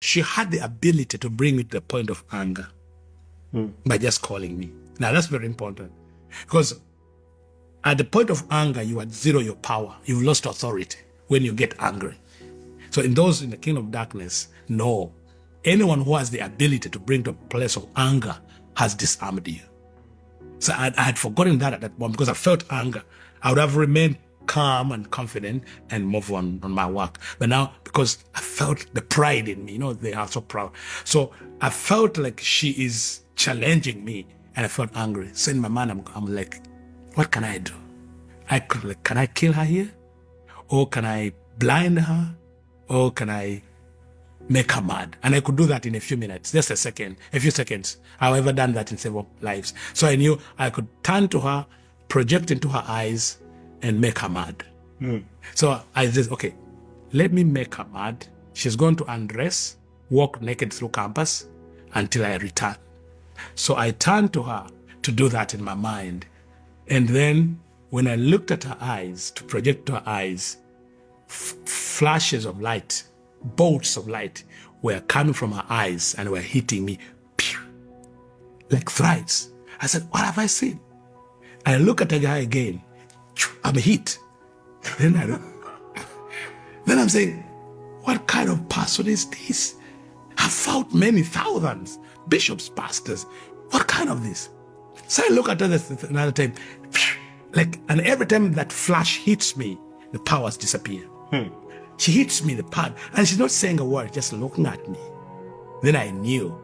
She had the ability to bring me to the point of anger by just calling me. Now, that's very important, because at the point of anger, you had zero your power. You've lost authority when you get angry. So in those in the kingdom of darkness, no. Anyone who has the ability to bring to a place of anger has disarmed you. So I had forgotten that at that moment, because I felt anger. I would have remained calm and confident and move on my work. But now, because I felt the pride in me, they are so proud. So I felt like she is challenging me, and I felt angry. So in my mind, I'm like, what can I do? Can I kill her here? Or can I blind her? Or can I make her mad? And I could do that in a few minutes, just a few seconds. I've ever done that in several lives. So I knew I could turn to her, project into her eyes, and make her mad. So I said, okay, let me make her mad. She's going to undress, walk naked through campus until I return. So I turned to her to do that in my mind. And then when I looked at her eyes, to project to her eyes, flashes of light, bolts of light were coming from her eyes and were hitting me, pew, like thrice. I said, what have I seen? I look at the guy again. I'm hit. Then I'm saying, what kind of person is this? I've fought many thousands, bishops, pastors. What kind of this? So I look at her another time, and every time that flash hits me, the powers disappear. She hits me, the pad, and she's not saying a word, just looking at me. Then I knew,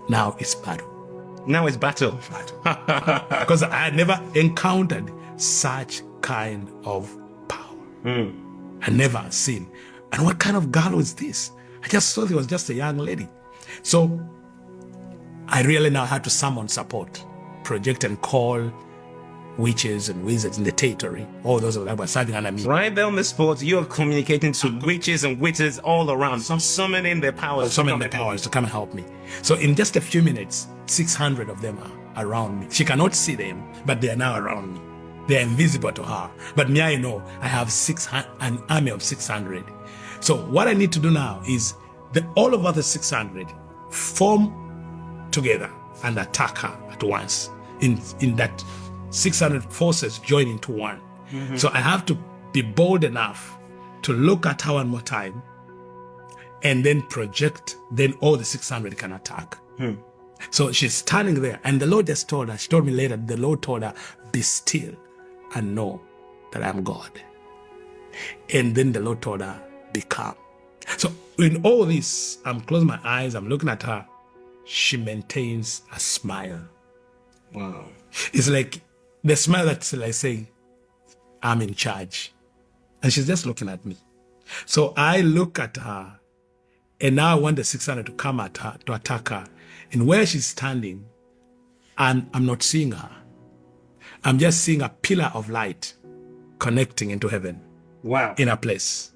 now it's battle. Now it's battle. Because I had never encountered such kind of power. I never seen. And what kind of girl was this? I just thought it was just a young lady. So I really now had to summon support, project and call witches and wizards in the territory. All those that were serving under me. Right there on the spot, you're communicating to witches and wizards all around, summoning their powers. Summoning their powers to come and help me. So in just a few minutes, 600 of them are around me. She cannot see them, but they are now around me. They are invisible to her. But me, I know I have an army of 600. So what I need to do now is all of the 600 form together and attack her at once. In that 600 forces join into one. So I have to be bold enough to look at her one more time and then project, then all the 600 can attack. So she's standing there, and the Lord just told her, she told me later, the Lord told her, be still and know that I'm God. And then the Lord told her, be calm. So in all this, I'm closing my eyes, I'm looking at her. She maintains a smile. Wow. It's like the smile that's like saying, I'm in charge. And she's just looking at me. So I look at her, and now I want the 600 to come at her, to attack her. And where she's standing, I'm not seeing her. I'm just seeing a pillar of light connecting into heaven. Wow. In a place.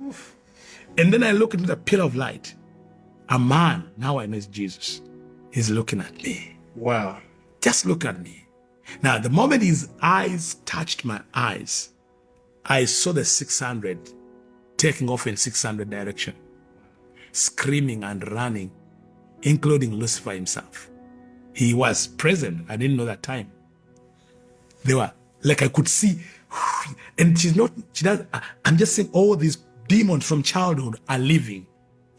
And then I look into the pillar of light. A man, now I know it's Jesus, he's looking at me. Wow. Just look at me. Now, the moment his eyes touched my eyes, I saw the 600 taking off in 600 direction, screaming and running, including Lucifer himself. He was present. I didn't know that time. They were, like I could see, and I'm just saying all these demons from childhood are leaving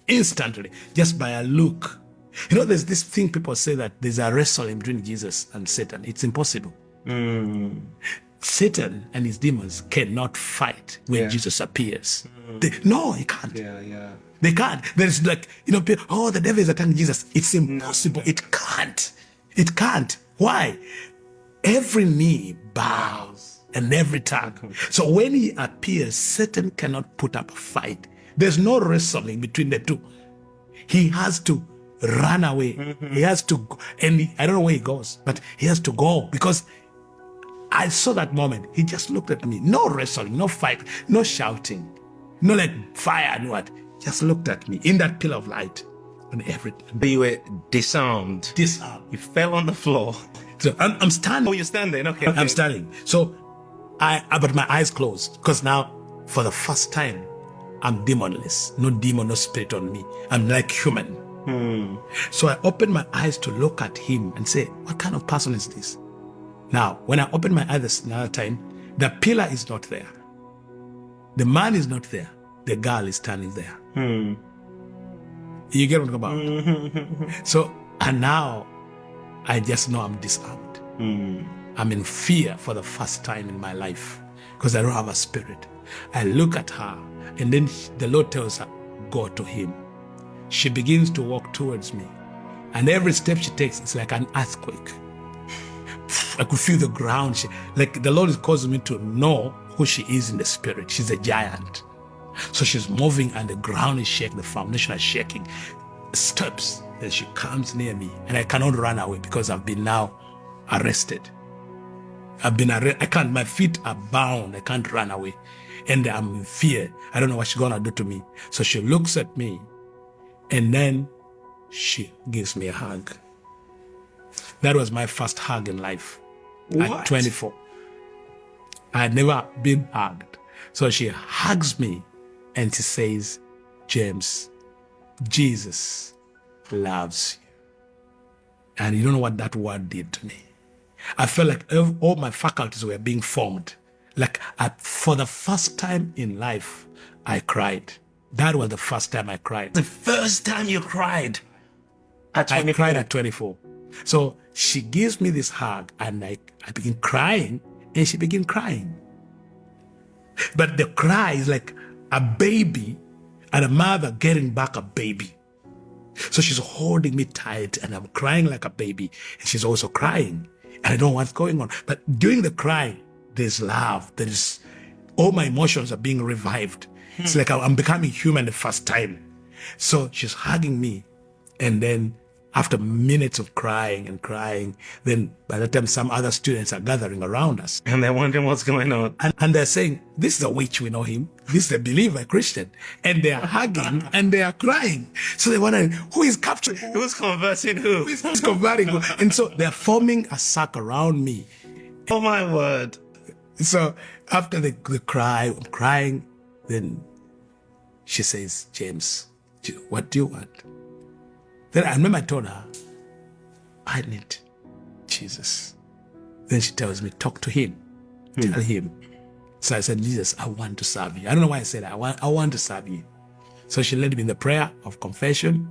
instantly, just by a look. There's this thing people say that there's a wrestling between Jesus and Satan. It's impossible. Satan and his demons cannot fight when Jesus appears. No, he can't. Yeah. They can't. There's people, oh, the devil is attacking Jesus. It's impossible. No. It can't. It can't. Why? Every knee bows and every tongue. So when he appears, Satan cannot put up a fight. There's no wrestling between the two. He has to run away. He has to go, and I don't know where he goes, but he has to go, because I saw that moment. He just looked at me. No wrestling, no fight, no shouting, no like fire and what. Just looked at me in that pillar of light, and everything. But you were disarmed. Disarmed. You fell on the floor. So I'm standing. Oh, you're standing. Okay. I'm standing. So but my eyes closed, because now, for the first time, I'm demonless. No demon, no spirit on me. I'm like human. So I opened my eyes to look at him and say, what kind of person is this? Now, when I opened my eyes another time, the pillar is not there. The man is not there. The girl is standing there. You get what I'm talking about? So, and now I just know I'm disarmed. I'm in fear for the first time in my life because I don't have a spirit. I look at her and then the Lord tells her, go to him. She begins to walk towards me. And every step she takes, it's like an earthquake. I could feel the ground. Like the Lord is causing me to know who she is in the spirit. She's a giant. So she's moving and the ground is shaking, the foundation is shaking. Steps. Then she comes near me and I cannot run away because I've been now arrested. I've been arrested. I can't, my feet are bound. I can't run away. And I'm in fear. I don't know what she's going to do to me. So she looks at me and then she gives me a hug. That was my first hug in life. What? At 24. I had never been hugged. So she hugs me and she says, James, Jesus loves you. And you don't know what that word did to me. I felt like all my faculties were being formed. Like for the first time in life, I cried. That was the first time I cried. The first time you cried at 24? I cried at 24. So she gives me this hug and I begin crying and she begin crying. But the cry is like a baby and a mother getting back a baby. So she's holding me tight and I'm crying like a baby and she's also crying. And I don't know what's going on. But during the cry, there's love. There's all my emotions are being revived. It's like I'm becoming human the first time. So she's hugging me. And then after minutes of crying and crying, then by the time some other students are gathering around us. And they're wondering what's going on. And they're saying, this is a witch, we know him. This is a believer, Christian. And they are hugging and they are crying. So they're wondering, who is capturing? Who's conversing who? Who's converting who? And so they're forming a circle around me. Oh my word. So after the cry, I'm crying, then she says, James, what do you want? Then I remember I told her, I need Jesus. Then she tells me, talk to him. Tell him. So I said, Jesus, I want to serve you. I don't know why I said that. I want to serve you. So she led me in the prayer of confession.